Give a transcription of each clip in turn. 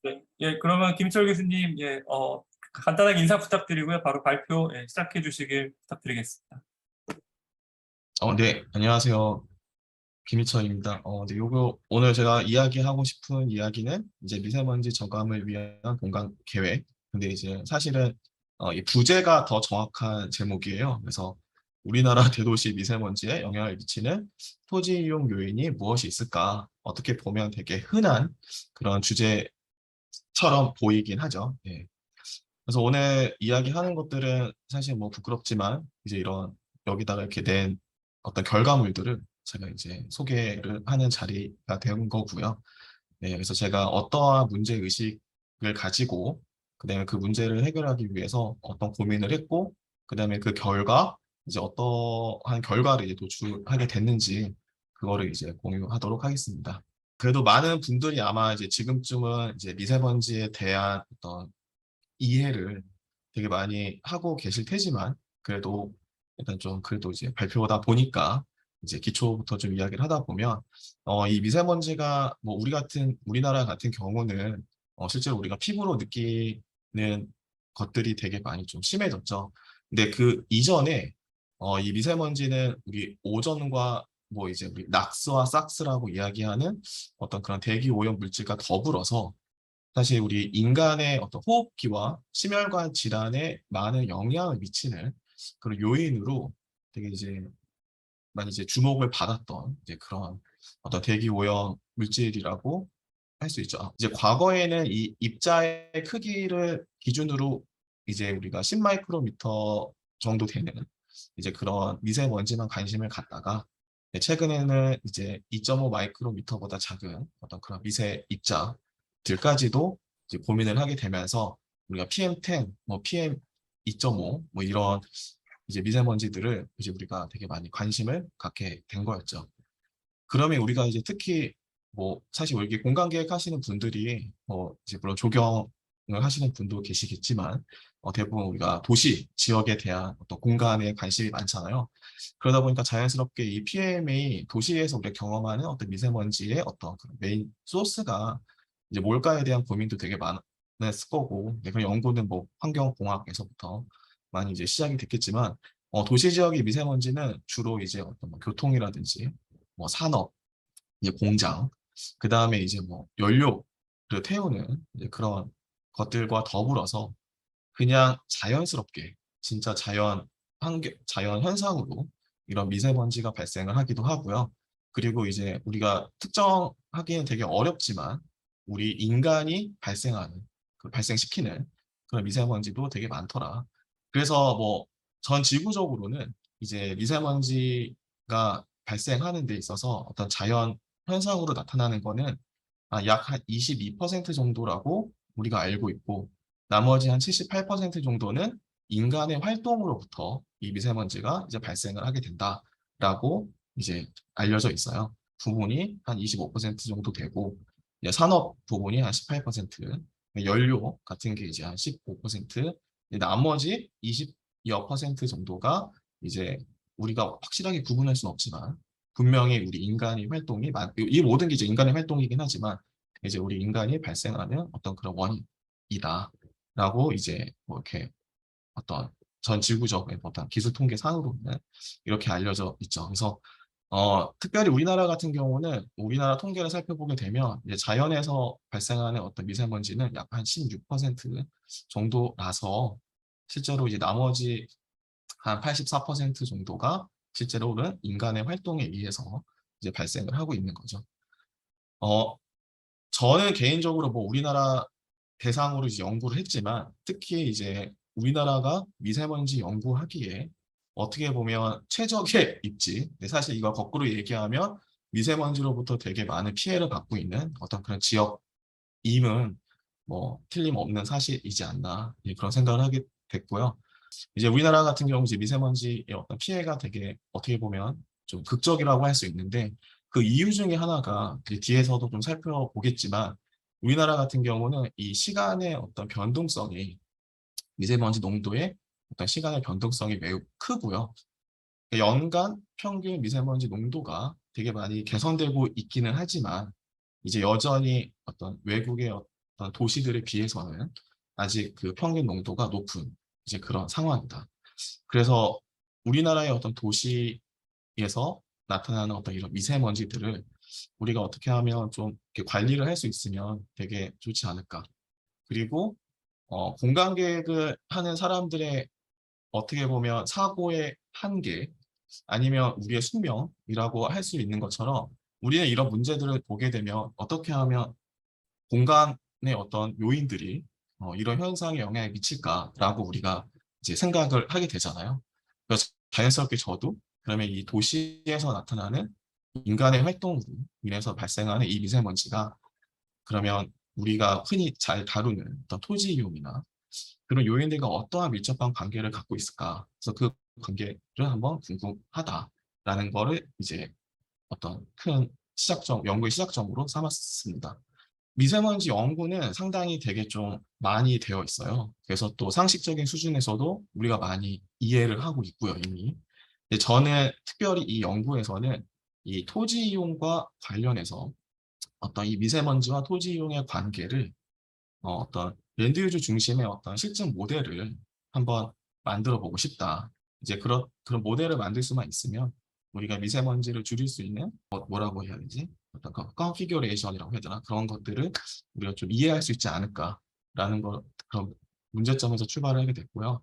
네, 예, 그러면 김철 교수님, 예, 간단하게 인사 부탁드리고요. 바로 발표, 예, 시작해 주시길 부탁드리겠습니다. 네, 안녕하세요. 김희철입니다. 네, 오늘 제가 이야기하고 싶은 이야기는 이제 미세먼지 저감을 위한 공간 계획. 근데 이제 사실은 이 부제가 더 정확한 제목이에요. 그래서 우리나라 대도시 미세먼지에 영향을 미치는 토지 이용 요인이 무엇이 있을까? 어떻게 보면 되게 흔한 그런 주제처럼 보이긴 하죠. 예. 그래서 오늘 이야기하는 것들은 사실 뭐 부끄럽지만 이제 이런 여기다가 이렇게 낸 어떤 결과물들을 제가 이제 소개를 하는 자리가 된 거고요. 네, 그래서 제가 어떠한 문제 의식을 가지고 그다음에 그 문제를 해결하기 위해서 어떤 고민을 했고 그다음에 그 결과 이제 어떠한 결과를 이제 도출하게 됐는지 그거를 이제 공유하도록 하겠습니다. 그래도 많은 분들이 아마 이제 지금쯤은 이제 미세먼지에 대한 어떤 이해를 되게 많이 하고 계실 테지만 그래도 일단 좀 그래도 이제 발표다 보니까 이제 기초부터 좀 이야기를 하다 보면 이 미세먼지가 뭐 우리나라 같은 경우는 실제로 우리가 피부로 느끼는 것들이 되게 많이 좀 심해졌죠. 근데 그 이전에 이 미세먼지는 우리 오존과 뭐 이제 우리 낙스와 삭스라고 이야기하는 어떤 그런 대기 오염 물질과 더불어서 사실 우리 인간의 어떤 호흡기와 심혈관 질환에 많은 영향을 미치는 그런 요인으로 되게 이제 많이 이제 주목을 받았던 이제 그런 어떤 대기 오염 물질이라고 할 수 있죠. 이제 과거에는 이 입자의 크기를 기준으로 이제 우리가 10마이크로미터 정도 되는 이제 그런 미세먼지만 관심을 갖다가 최근에는 이제 2.5 마이크로미터보다 작은 어떤 그런 미세 입자들까지도 이제 고민을 하게 되면서 우리가 PM10, 뭐 PM2.5, 뭐 이런 이제 미세먼지들을 이제 우리가 되게 많이 관심을 갖게 된 거였죠. 그러면 우리가 이제 특히 뭐 사실 여기 공간 계획 하시는 분들이 이제 물론 조경을 하시는 분도 계시겠지만 대부분 우리가 도시 지역에 대한 어떤 공간에 관심이 많잖아요. 그러다 보니까 자연스럽게 이 PM이 도시에서 우리가 경험하는 어떤 미세먼지의 어떤 그 메인 소스가 이제 뭘까에 대한 고민도 되게 많았을 거고 그런 연구는 뭐 환경공학에서부터 많이 이제 시작이 됐겠지만 도시 지역의 미세먼지는 주로 이제 어떤 뭐 교통이라든지 뭐 산업, 이제 공장, 그 다음에 이제 뭐 연료를 태우는 이제 그런 것들과 더불어서 그냥 자연스럽게 진짜 자연 현상으로 이런 미세먼지가 발생을 하기도 하고요. 그리고 이제 우리가 특정하기는 되게 어렵지만 우리 인간이 발생시키는 그런 미세먼지도 되게 많더라. 그래서 뭐 전 지구적으로는 이제 미세먼지가 발생하는 데 있어서 어떤 자연 현상으로 나타나는 거는 약 한 22% 정도라고 우리가 알고 있고 나머지 한 78% 정도는 인간의 활동으로부터 이 미세먼지가 이제 발생을 하게 된다라고 이제 알려져 있어요. 부분이 한 25% 정도 되고 이제 산업 부분이 한 18%, 연료 같은 게 이제 한 15%, 나머지 20여 퍼센트 정도가 이제 우리가 확실하게 구분할 수는 없지만 분명히 우리 인간의 활동이 이 모든 게 이제 인간의 활동이긴 하지만 이제 우리 인간이 발생하는 어떤 그런 원인이다라고 이제 뭐 이렇게 어떤 전 지구적인 어떤 기술 통계상으로는 이렇게 알려져 있죠. 그래서 특별히 우리나라 같은 경우는 우리나라 통계를 살펴보게 되면 이제 자연에서 발생하는 어떤 미세먼지는 약 한 16% 정도라서 실제로 이제 나머지 한 84% 정도가 실제로는 인간의 활동에 의해서 이제 발생을 하고 있는 거죠. 어, 저는 개인적으로 뭐 우리나라 대상으로 이제 연구를 했지만 특히 이제 우리나라가 미세먼지 연구하기에 어떻게 보면 최적의 입지. 근데 사실 이거 거꾸로 얘기하면 미세먼지로부터 되게 많은 피해를 받고 있는 어떤 그런 지역임은 뭐 틀림없는 사실이지 않나 그런 생각을 하게 됐고요. 이제 우리나라 같은 경우 이제 미세먼지의 어떤 피해가 되게 어떻게 보면 좀 극적이라고 할 수 있는데 그 이유 중에 하나가 이제 뒤에서도 좀 살펴보겠지만 우리나라 같은 경우는 이 시간의 어떤 변동성이 미세먼지 농도의 어떤 시간의 변동성이 매우 크고요. 연간 평균 미세먼지 농도가 되게 많이 개선되고 있기는 하지만 이제 여전히 어떤 외국의 어떤 도시들에 비해서는 아직 그 평균 농도가 높은 이제 그런 상황이다. 그래서 우리나라의 어떤 도시에서 나타나는 어떤 이런 미세먼지들을 우리가 어떻게 하면 좀 이렇게 관리를 할 수 있으면 되게 좋지 않을까. 그리고 공간 계획을 하는 사람들의 어떻게 보면 사고의 한계 아니면 우리의 숙명이라고 할 수 있는 것처럼 우리는 이런 문제들을 보게 되면 어떻게 하면 공간의 어떤 요인들이 이런 현상에 영향을 미칠까라고 우리가 이제 생각을 하게 되잖아요. 그래서 자연스럽게 저도 그러면 이 도시에서 나타나는 인간의 활동으로 인해서 발생하는 이 미세먼지가 그러면 우리가 흔히 잘 다루는 어떤 토지 이용이나 그런 요인들과 어떠한 밀접한 관계를 갖고 있을까? 그래서 그 관계를 한번 궁금하다라는 거를 이제 어떤 큰 시작점, 연구의 시작점으로 삼았습니다. 미세먼지 연구는 상당히 되게 좀 많이 되어 있어요. 그래서 또 상식적인 수준에서도 우리가 많이 이해를 하고 있고요, 이미. 근데 저는 특별히 이 연구에서는 이 토지 이용과 관련해서 어떤 이 미세먼지와 토지 이용의 관계를 어떤 랜드 유즈 중심의 어떤 실증 모델을 한번 만들어 보고 싶다. 이제 그런 모델을 만들 수만 있으면 우리가 미세먼지를 줄일 수 있는 뭐라고 해야 되지? 어떤 컨피규레이션이라고 해야 되나? 그런 것들을 우리가 좀 이해할 수 있지 않을까라는 그런 문제점에서 출발을 하게 됐고요.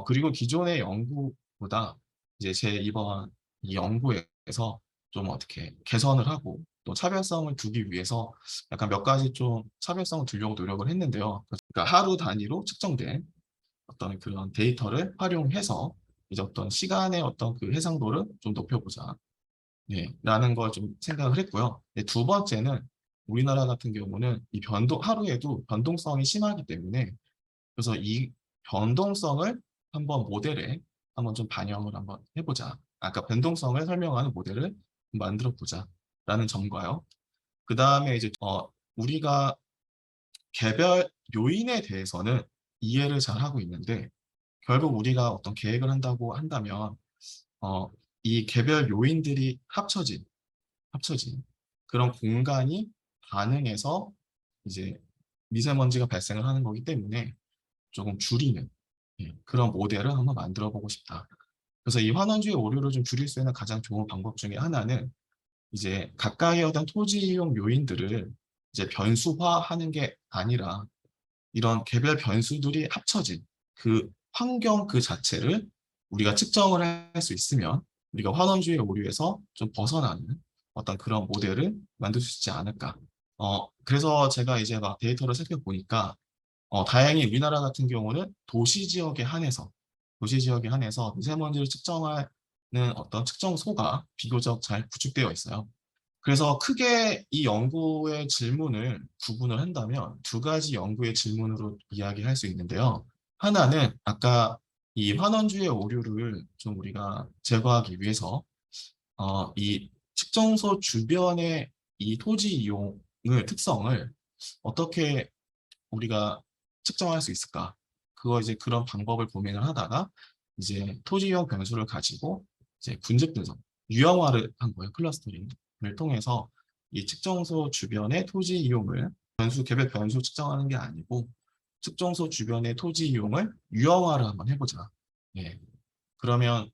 그리고 기존의 연구보다 이제 제 이번 이 연구에서 좀 어떻게 개선을 하고 또 차별성을 두기 위해서 약간 몇 가지 좀 차별성을 두려고 노력을 했는데요. 그러니까 하루 단위로 측정된 어떤 그런 데이터를 활용해서 이제 어떤 시간의 어떤 그 해상도를 좀 높여보자. 네, 라는 걸 좀 생각을 했고요. 네, 두 번째는 우리나라 같은 경우는 이 하루에도 변동성이 심하기 때문에 그래서 이 변동성을 한번 모델에 한번 좀 반영을 한번 해보자. 아까 변동성을 설명하는 모델을 만들어 보자라는 점과요. 그 다음에 이제 우리가 개별 요인에 대해서는 이해를 잘 하고 있는데 결국 우리가 어떤 계획을 한다고 한다면 어, 이 개별 요인들이 합쳐진 그런 공간이 반응해서 이제 미세먼지가 발생을 하는 거기 때문에 조금 줄이는 그런 모델을 한번 만들어 보고 싶다. 그래서 이 환원주의 오류를 좀 줄일 수 있는 가장 좋은 방법 중에 하나는 이제 각각의 어떤 토지 이용 요인들을 이제 변수화하는 게 아니라 이런 개별 변수들이 합쳐진 그 환경 그 자체를 우리가 측정을 할 수 있으면 우리가 환원주의 오류에서 좀 벗어나는 어떤 그런 모델을 만들 수 있지 않을까. 그래서 제가 이제 막 데이터를 살펴보니까 다행히 우리나라 같은 경우는 도시 지역에 한해서 미세먼지를 측정하는 어떤 측정소가 비교적 잘 구축되어 있어요. 그래서 크게 이 연구의 질문을 구분을 한다면 두 가지 연구의 질문으로 이야기할 수 있는데요. 하나는 아까 이 환원주의 오류를 좀 우리가 제거하기 위해서 이 측정소 주변의 이 토지 이용의 특성을 어떻게 우리가 측정할 수 있을까? 이제 그런 방법을 고민을 하다가 이제 토지형 변수를 가지고 이제 군집 분석, 유형화를 한 거예요. 클러스터링을 통해서 이 측정소 주변의 토지 이용을 개별 변수 측정하는 게 아니고 측정소 주변의 토지 이용을 유형화를 한번 해보자. 예. 그러면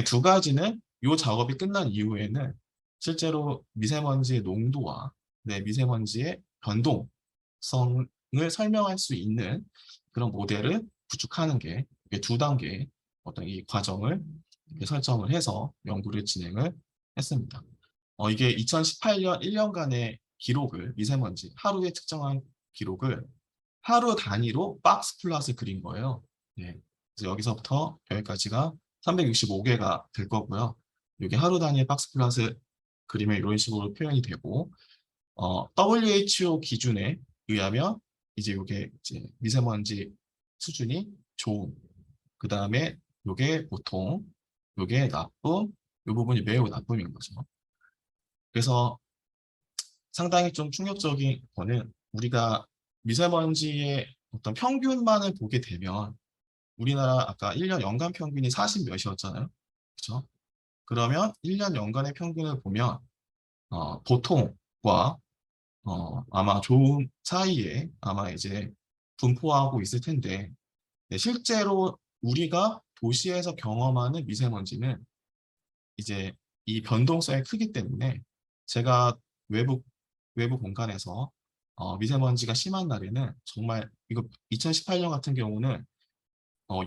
두 가지는 이 작업이 끝난 이후에는 실제로 미세먼지의 농도와 미세먼지의 변동성을 설명할 수 있는 그런 모델을 구축하는 게 두 단계의 어떤 이 과정을 설정을 해서 연구를 진행을 했습니다. 이게 2018년 1년간의 기록을 미세먼지 하루에 측정한 기록을 하루 단위로 박스 플롯을 그린 거예요. 네. 그래서 여기서부터 여기까지가 365개가 될 거고요. 이게 하루 단위의 박스 플롯을 그리면 이런 식으로 표현이 되고 WHO 기준에 의하면 이제 이게 이제 미세먼지 수준이 좋은 그 다음에 이게 보통 이게 나쁨 이 부분이 매우 나쁨인 거죠. 그래서 상당히 좀 충격적인 거는 우리가 미세먼지의 어떤 평균만을 보게 되면 우리나라 아까 1년 연간 평균이 40 몇이었잖아요. 그렇죠? 그러면 1년 연간의 평균을 보면 보통과 아마 좋은 사이에 아마 이제 분포하고 있을 텐데, 네, 실제로 우리가 도시에서 경험하는 미세먼지는 이제 이 변동성이 크기 때문에 제가 외부 외부 공간에서 미세먼지가 심한 날에는 정말 이거 2018년 같은 경우는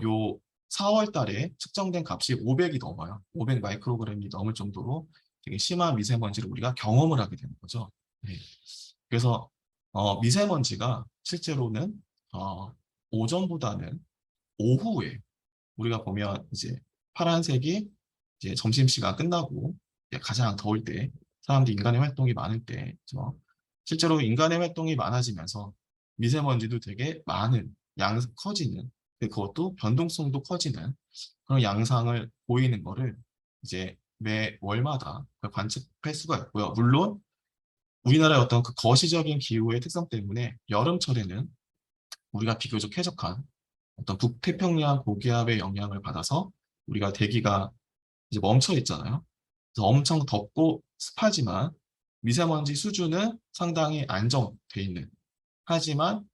요 4월 달에 측정된 값이 500이 넘어요. 500 마이크로그램이 넘을 정도로 되게 심한 미세먼지를 우리가 경험을 하게 되는 거죠. 네. 그래서 미세먼지가 실제로는 오전보다는 오후에 우리가 보면 이제 파란색이 이제 점심시간 끝나고 이제 가장 더울 때 사람들이 인간의 활동이 많을 때 그죠? 실제로 인간의 활동이 많아지면서 미세먼지도 되게 많은 커지는 그것도 변동성도 커지는 그런 양상을 보이는 거를 이제 매 월마다 관측할 수가 있고요. 물론 우리나라의 어떤 그 거시적인 기후의 특성 때문에 여름철에는 우리가 비교적 쾌적한 어떤 북태평양 고기압의 영향을 받아서 우리가 대기가 이제 멈춰 있잖아요. 그래서 엄청 덥고 습하지만 미세먼지 수준은 상당히 안정돼 있는. 하지만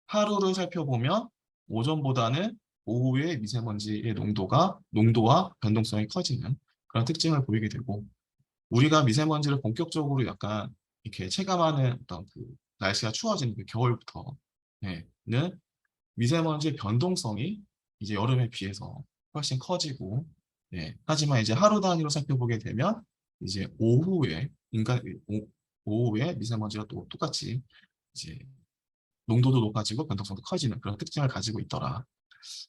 하루를 살펴보면 오전보다는 오후에 미세먼지의 농도와 변동성이 커지는 그런 특징을 보이게 되고 우리가 미세먼지를 본격적으로 약간 이렇게 체감하는 어떤 그 날씨가 추워지는 그 겨울부터 는 미세먼지의 변동성이 이제 여름에 비해서 훨씬 커지고, 네. 하지만 이제 하루 단위로 살펴보게 되면 이제 오후에 미세먼지가 또 똑같이 이제 농도도 높아지고 변동성도 커지는 그런 특징을 가지고 있더라.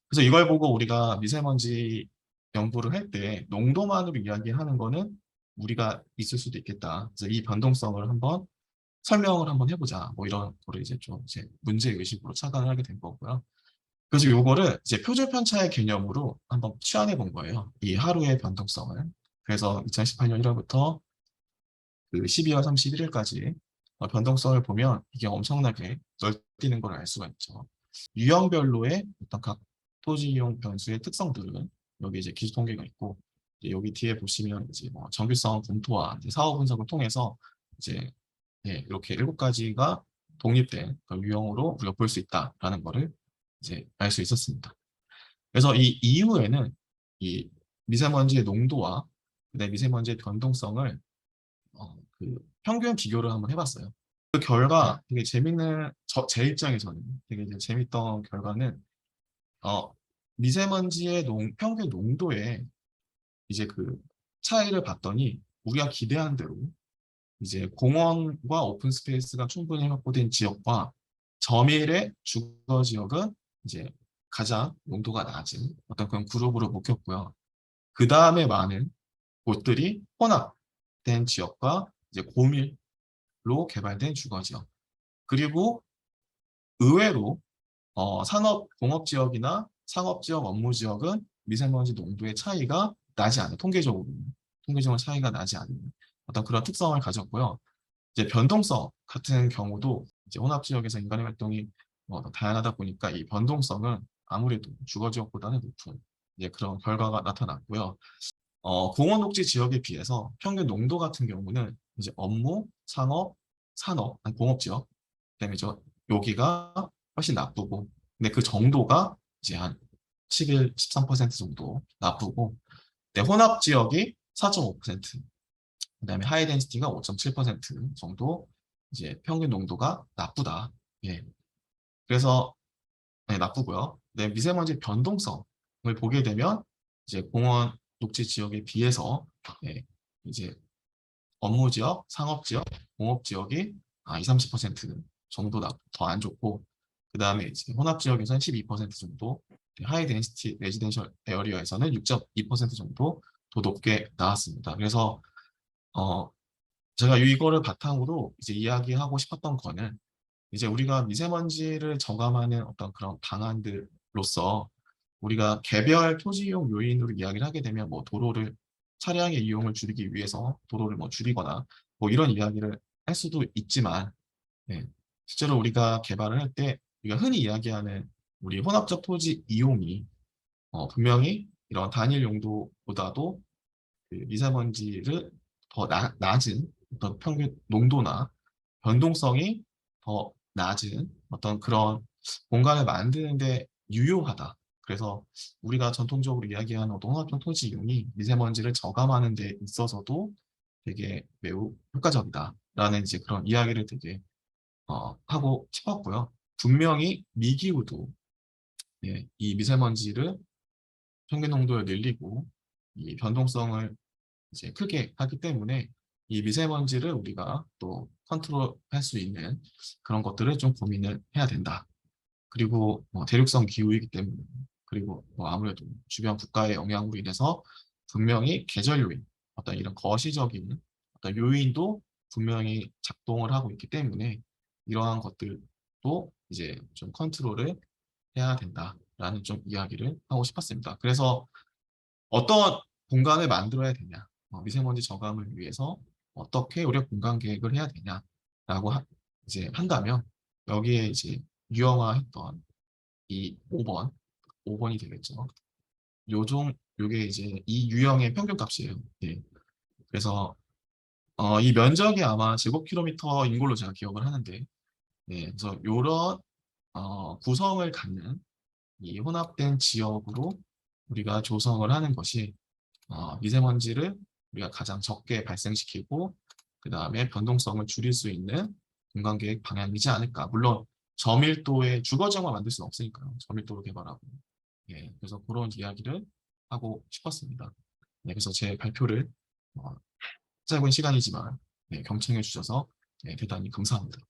그래서 이걸 보고 우리가 미세먼지 연구를 할 때 농도만으로 이야기하는 거는 무리가 있을 수도 있겠다. 그래서 이 변동성을 한번 설명을 한번 해보자. 뭐 이런 거를 이제 좀 이제 문제 의식으로 착안을 하게 된 거고요. 그래서 요거를 이제 표준 편차의 개념으로 한번 취합해 본 거예요. 이 하루의 변동성을. 그래서 2018년 1월부터 그 12월 31일까지 변동성을 보면 이게 엄청나게 넓뛰는 걸 알 수가 있죠. 유형별로의 어떤 각 토지 이용 변수의 특성들은 여기 이제 기술 통계가 있고 이제 여기 뒤에 보시면 이제 뭐 정규성 분포와 이제 사후 분석을 통해서 이제 이렇게 7가지가 독립된 그 유형으로 우리가 볼 수 있다라는 거를 이제 알 수 있었습니다. 그래서 이 이후에는 이 미세먼지의 농도와 그다음에 미세먼지의 변동성을 그 평균 비교를 한번 해봤어요. 그 결과 되게 재밌는 제 입장에서는 되게 이제 재밌던 결과는 어, 미세먼지의 평균 농도에 이제 그 차이를 봤더니 우리가 기대한 대로 이제 공원과 오픈 스페이스가 충분히 확보된 지역과 저밀의 주거 지역은 이제 가장 농도가 낮은 어떤 그런 그룹으로 묶였고요. 그 다음에 많은 곳들이 혼합된 지역과 이제 고밀로 개발된 주거 지역. 그리고 의외로 산업 공업 지역이나 상업 지역, 업무 지역은 미세먼지 농도의 차이가 나지 않는 통계적으로 차이가 나지 않는 어떤 그런 특성을 가졌고요. 이제 변동성 같은 경우도 이제 혼합 지역에서 인간의 활동이 다양하다 보니까 이 변동성은 아무래도 주거 지역보다는 높은 이제 그런 결과가 나타났고요. 공원 녹지 지역에 비해서 평균 농도 같은 경우는 이제 업무, 아니 공업 지역, 그다음에 여기가 훨씬 나쁘고, 근데 그 정도가 이제 한 13% 정도 나쁘고, 네, 혼합 지역이 4.5%, 그다음에 하이 덴시티가 5.7% 정도 이제 평균 농도가 나쁘다. 예. 그래서 네, 나쁘고요. 네, 미세먼지 변동성을 보게 되면 이제 공원 녹지 지역에 비해서 이제 업무 지역, 상업 지역, 공업 지역이 20, 30% 정도 더 안 좋고 그 다음에 이제 혼합 지역에서는 12% 정도, 하이 덴시티 레지던셜 에어리어에서는 6.2% 정도 더 높게 나왔습니다. 그래서 어, 제가 이거를 바탕으로 이제 이야기하고 싶었던 거는 이제 우리가 미세먼지를 저감하는 어떤 그런 방안들로서 우리가 개별 토지 이용 요인으로 이야기를 하게 되면 뭐 차량의 이용을 줄이기 위해서 도로를 뭐 줄이거나 뭐 이런 이야기를 할 수도 있지만 예, 실제로 우리가 개발을 할 때 우리가 흔히 이야기하는 우리 혼합적 토지 이용이 분명히 이런 단일 용도보다도 그 미세먼지를 더 낮은 어떤 평균 농도나 변동성이 더 낮은 어떤 그런 공간을 만드는데 유효하다. 그래서 우리가 전통적으로 이야기하는 어떤 혼합형 토지 이용이 미세먼지를 저감하는 데 있어서도 되게 매우 효과적이다라는 이제 그런 이야기를 되게 하고 싶었고요. 분명히 미기후도 예, 이 미세먼지를 평균 농도를 늘리고 이 변동성을 이제 크게 하기 때문에 이 미세먼지를 우리가 또 컨트롤할 수 있는 그런 것들을 좀 고민을 해야 된다. 그리고 대륙성 기후이기 때문에 그리고 아무래도 주변 국가의 영향으로 인해서 분명히 계절 요인, 어떤 이런 거시적인 어떤 요인도 분명히 작동을 하고 있기 때문에 이러한 것들도 이제 좀 컨트롤을 해야 된다라는 좀 이야기를 하고 싶었습니다. 그래서 어떤 공간을 만들어야 되냐, 미세먼지 저감을 위해서 어떻게 우리가 공간 계획을 해야 되냐라고 이제 한다면 여기에 이제 유형화했던 이 5번이 되겠죠. 요게 이제 이 유형의 평균값이에요. 네. 그래서 이 면적이 아마 제곱킬로미터인 걸로 제가 기억을 하는데, 네. 그래서 이런 구성을 갖는 이 혼합된 지역으로 우리가 조성을 하는 것이 미세먼지를 우리가 가장 적게 발생시키고 그 다음에 변동성을 줄일 수 있는 공간계획 방향이지 않을까. 물론 저밀도의 주거지역만 만들 수는 없으니까요. 저밀도로 개발하고. 예, 그래서 그런 이야기를 하고 싶었습니다. 네, 그래서 제 발표를 짧은 시간이지만 네, 경청해 주셔서 네, 대단히 감사합니다.